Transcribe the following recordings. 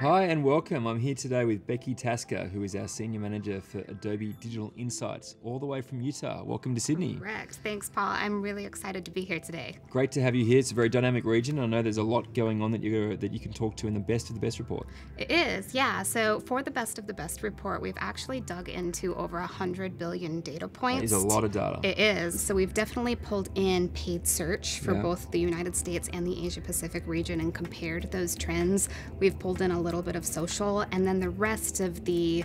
Hi and welcome. I'm here today with Becky Tasker, who is our Senior Manager for Adobe Digital Insights, all the way from Utah. Welcome to Sydney. Correct. Thanks, Paul. I'm really excited to be here today. Great to have you here. It's a very dynamic region. I know there's a lot going on that you can talk to in the Best of the Best report. It is, yeah. So for the Best of the Best report, we've actually dug into over 100 billion data points. That is a lot of data. It is. So we've definitely pulled in paid search for Yeah. both the United States and the Asia Pacific region and compared those trends. We've pulled in a little bit of social, and then the rest of the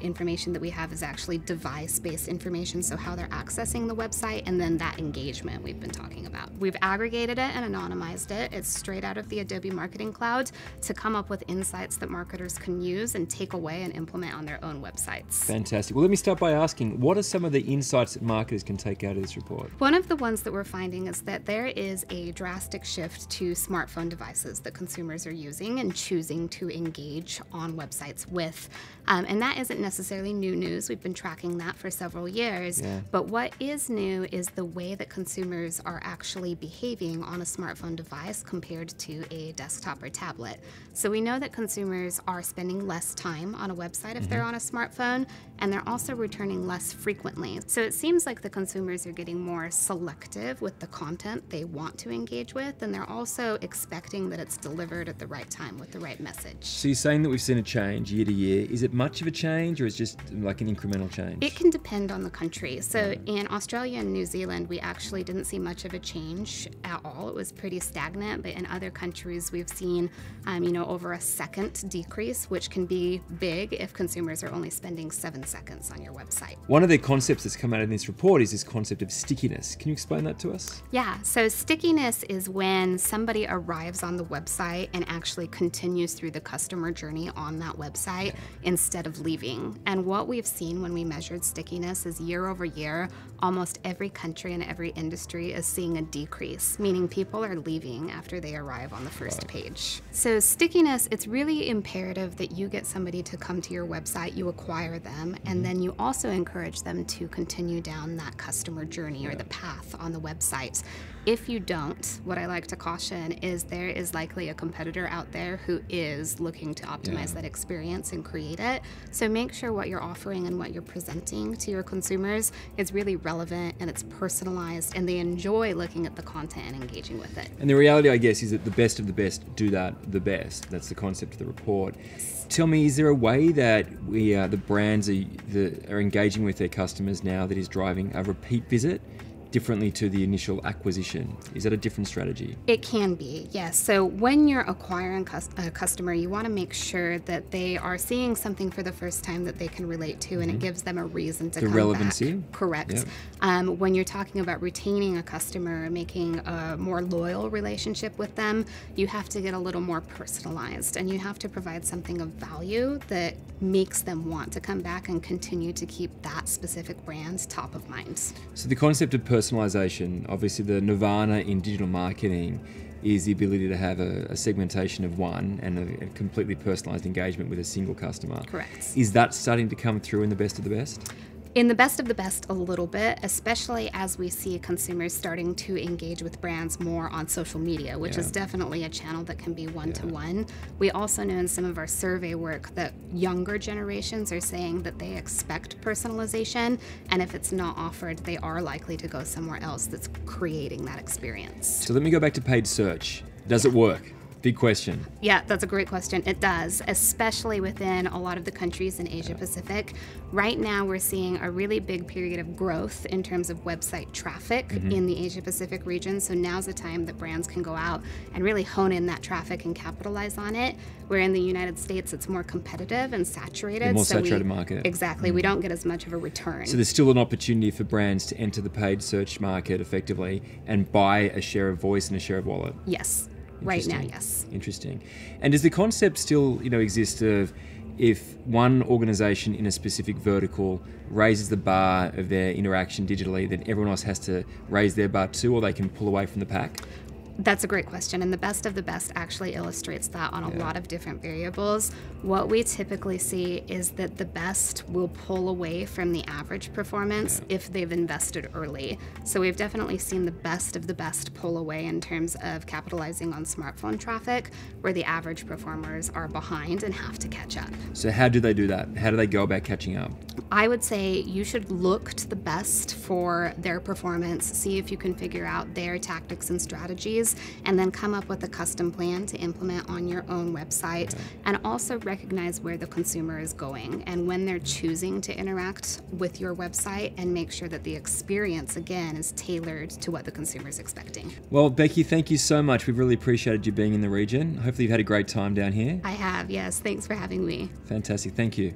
information that we have is actually device-based information, so how they're accessing the website, and then that engagement we've been talking about. We've aggregated it and anonymized it. It's straight out of the Adobe Marketing Cloud to come up with insights that marketers can use and take away and implement on their own websites. Fantastic. Well, let me start by asking, what are some of the insights that marketers can take out of this report? One of the ones that we're finding is that there is a drastic shift to smartphone devices that consumers are using and choosing to engage on websites with. And that isn't necessarily new news. We've been tracking that for several years. Yeah. But what is new is the way that consumers are actually behaving on a smartphone device compared to a desktop or tablet. So we know that consumers are spending less time on a website if they're on a smartphone, and they're also returning less frequently. So it seems like the consumers are getting more selective with the content they want to engage with, and they're also expecting that it's delivered at the right time with the right message. So you're saying that we've seen a change year to year. Is it much of a change, or is it just like an incremental change? It can depend on the country. So in Australia and New Zealand, we actually didn't see much of a change at all. It was pretty stagnant, but in other countries, we've seen, over a second decrease, which can be big if consumers are only spending 7 seconds on your website. One of the concepts that's come out in this report is this concept of stickiness. Can you explain that to us? Yeah, so stickiness is when somebody arrives on the website and actually continues through the customer journey on that website instead of leaving. And what we've seen when we measured stickiness is year over year, almost every country and every industry is seeing a decrease, meaning people are leaving after they arrive on the first page. So stickiness, it's really imperative that you get somebody to come to your website, you acquire them, and then you also encourage them to continue down that customer journey or the path on the website. If you don't, what I like to caution is there is likely a competitor out there who is looking to optimize that experience and create it. So make sure what you're offering and what you're presenting to your consumers is really relevant and it's personalized and they enjoy looking at the content and engaging with it. And the reality, I guess, is that the best of the best do that the best. That's the concept of the report. Tell me, is there a way that the brands are engaging with their customers now that is driving a repeat visit differently to the initial acquisition? Is that a different strategy? It can be, yes. So when you're acquiring a customer, you want to make sure that they are seeing something for the first time that they can relate to, and it gives them a reason to come relevancy. back. Correct. When you're talking about retaining a customer and making a more loyal relationship with them, you have to get a little more personalized, and you have to provide something of value that makes them want to come back and continue to keep that specific brand top of mind. So the concept of personalization, obviously the nirvana in digital marketing is the ability to have a segmentation of one and a completely personalized engagement with a single customer. Correct. Is that starting to come through in the best of the best? In the best of the best, a little bit, especially as we see consumers starting to engage with brands more on social media, which is definitely a channel that can be one-to-one. We also know in some of our survey work that younger generations are saying that they expect personalization, and if it's not offered, they are likely to go somewhere else that's creating that experience. So let me go back to paid search. Does it work? Big question. Yeah, that's a great question. It does, especially within a lot of the countries in Asia Pacific. Right now, we're seeing a really big period of growth in terms of website traffic in the Asia Pacific region. So now's the time that brands can go out and really hone in that traffic and capitalize on it. Where in the United States, it's more competitive and saturated. A more saturated market. Exactly. We don't get as much of a return. So there's still an opportunity for brands to enter the paid search market effectively and buy a share of voice and a share of wallet. Yes. Right now, yes. Interesting. And does the concept still, exist of if one organization in a specific vertical raises the bar of their interaction digitally, then everyone else has to raise their bar too, or they can pull away from the pack? That's a great question, and the best of the best actually illustrates that on a lot of different variables. What we typically see is that the best will pull away from the average performance if they've invested early. So we've definitely seen the best of the best pull away in terms of capitalizing on smartphone traffic, where the average performers are behind and have to catch up. So how do they do that? How do they go about catching up? I would say you should look to the best for their performance, see if you can figure out their tactics and strategies, and then come up with a custom plan to implement on your own website, and also recognize where the consumer is going and when they're choosing to interact with your website, and make sure that the experience, again, is tailored to what the consumer is expecting. Well, Becky, thank you so much. We've really appreciated you being in the region. Hopefully you've had a great time down here. I have, yes. Thanks for having me. Fantastic. Thank you.